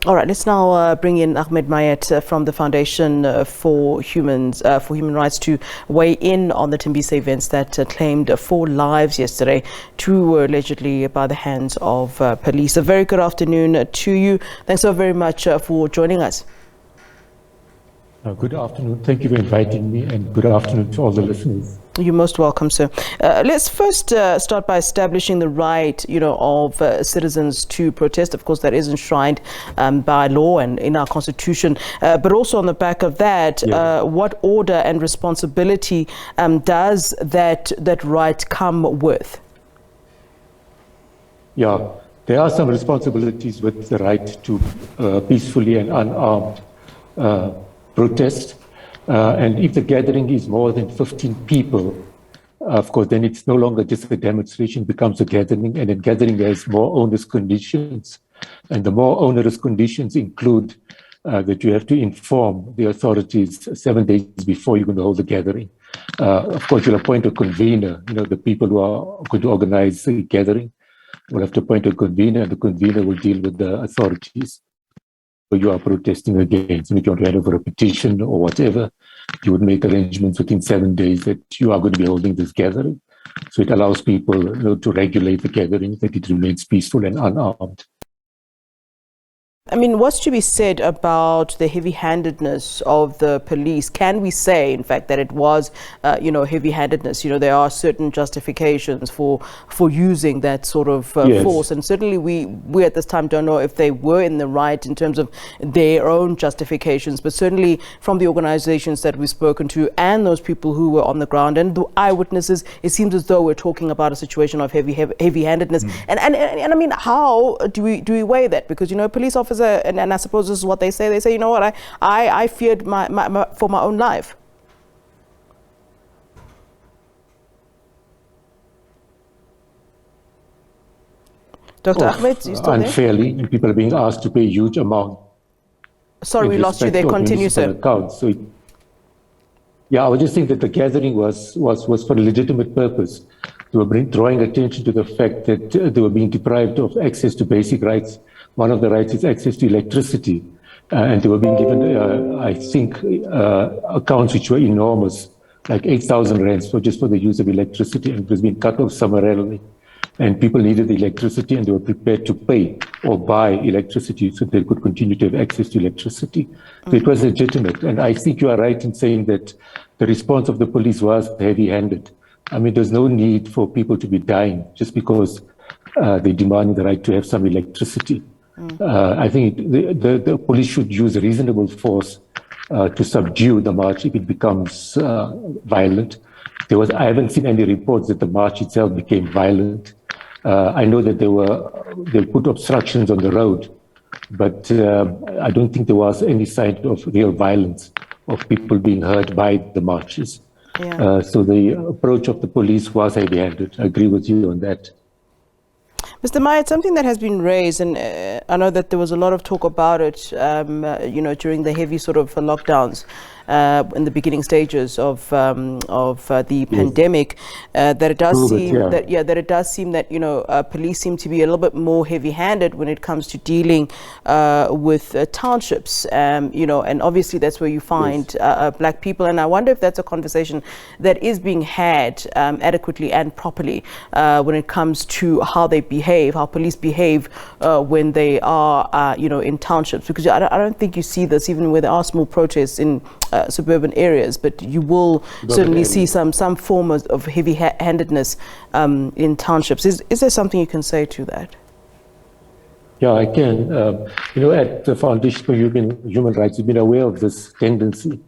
All right, let's now bring in Ahmed Mayet from the Foundation for Human Rights to weigh in on the Tembisa events that claimed 4 lives yesterday. 2 were allegedly by the hands of police. A very good afternoon to you. Thanks so very much for joining us. Good afternoon. Thank you for inviting me, and good afternoon to all the listeners. You're most welcome, sir. Let's first start by establishing the right, of citizens to protest. Of course, that is enshrined by law and in our constitution. But also on the back of that, what order and responsibility does that right come with? Yeah, there are some responsibilities with the right to peacefully and unarmed protest. And if the gathering is more than 15 people, of course, then it's no longer just a demonstration, it becomes a gathering, and a gathering has more onerous conditions. And the more onerous conditions include that you have to inform the authorities 7 days before you're going to hold the gathering. Of course, you'll appoint a convener. The people who are going to organize the gathering will have to appoint a convener, and the convener will deal with the authorities you are protesting against. And if you want to hand over a petition or whatever, you would make arrangements within 7 days that you are going to be holding this gathering. So it allows people to regulate the gathering, that it remains peaceful and unarmed. I mean, what's to be said about the heavy-handedness of the police? Can we say, in fact, that it was, heavy-handedness? There are certain justifications for using that sort of force, and certainly we at this time don't know if they were in the right in terms of their own justifications, but certainly from the organizations that we've spoken to and those people who were on the ground and the eyewitnesses, it seems as though we're talking about a situation of heavy-handedness. And I mean, how do we weigh that? Because police officers, and I suppose this is what they say. They say, you know what, I feared for my own life. Dr. Ahmed, you still unfairly, there? People are being asked to pay a huge amount. Sorry, we lost you there. Continue, sir. Accounts. So I was just saying that the gathering was for a legitimate purpose. They were drawing attention to the fact that they were being deprived of access to basic rights. One of the rights is access to electricity. And they were being given, I think, accounts which were enormous, like 8,000 rands just for the use of electricity, and it was being cut off summarily. And people needed the electricity, and they were prepared to pay or buy electricity so they could continue to have access to electricity. So it was legitimate. And I think you are right in saying that the response of the police was heavy-handed. I mean, there's no need for people to be dying just because they demand the right to have some electricity. I think the police should use reasonable force to subdue the march if it becomes violent. I haven't seen any reports that the march itself became violent. I know that they put obstructions on the road, but I don't think there was any sign of real violence, of people being hurt by the marches. So the approach of the police was heavy-handed. I agree with you on that. Mr. Mayet, something that has been raised, and I know that there was a lot of talk about it, during the heavy sort of lockdowns in the beginning stages of the pandemic, that it does seem that police seem to be a little bit more heavy-handed when it comes to dealing with townships, and obviously that's where you find black people. And I wonder if that's a conversation that is being had adequately and properly when it comes to how they behave, how police behave when they are, in townships, because I don't think you see this even where there are small protests in suburban areas, but you will certainly see some form of heavy-handedness in townships. Is there something you can say to that? Yeah, I can. At the Foundation for Human Rights, we've been aware of this tendency,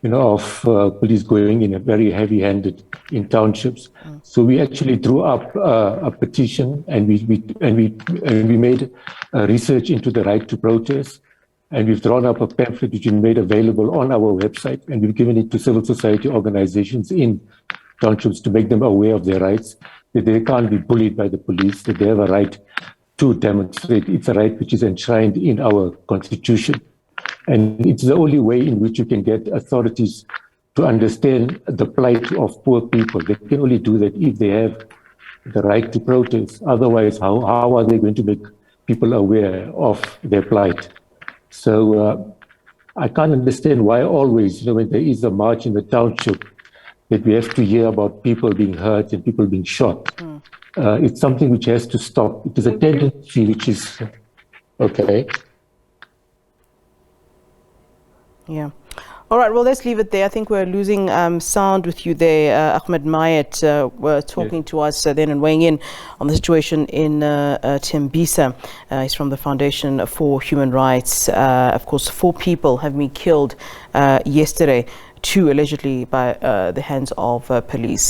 of police going in a very heavy-handed in townships. So we actually drew up a petition, and we made research into the right to protest. And we've drawn up a pamphlet which we made available on our website, and we've given it to civil society organizations in townships to make them aware of their rights, that they can't be bullied by the police, that they have a right to demonstrate. It's a right which is enshrined in our constitution. And it's the only way in which you can get authorities to understand the plight of poor people. They can only do that if they have the right to protest. Otherwise, how are they going to make people aware of their plight? So I can't understand why always, when there is a march in the township, that we have to hear about people being hurt and people being shot. It's something which has to stop. It is a tendency which is okay. Yeah. All right, well, let's leave it there. I think we're losing sound with you there. Ahmed Mayet were talking to us then and weighing in on the situation in Tembisa. He's from the Foundation for Human Rights. Of course, 4 people have been killed yesterday, 2 allegedly by the hands of police.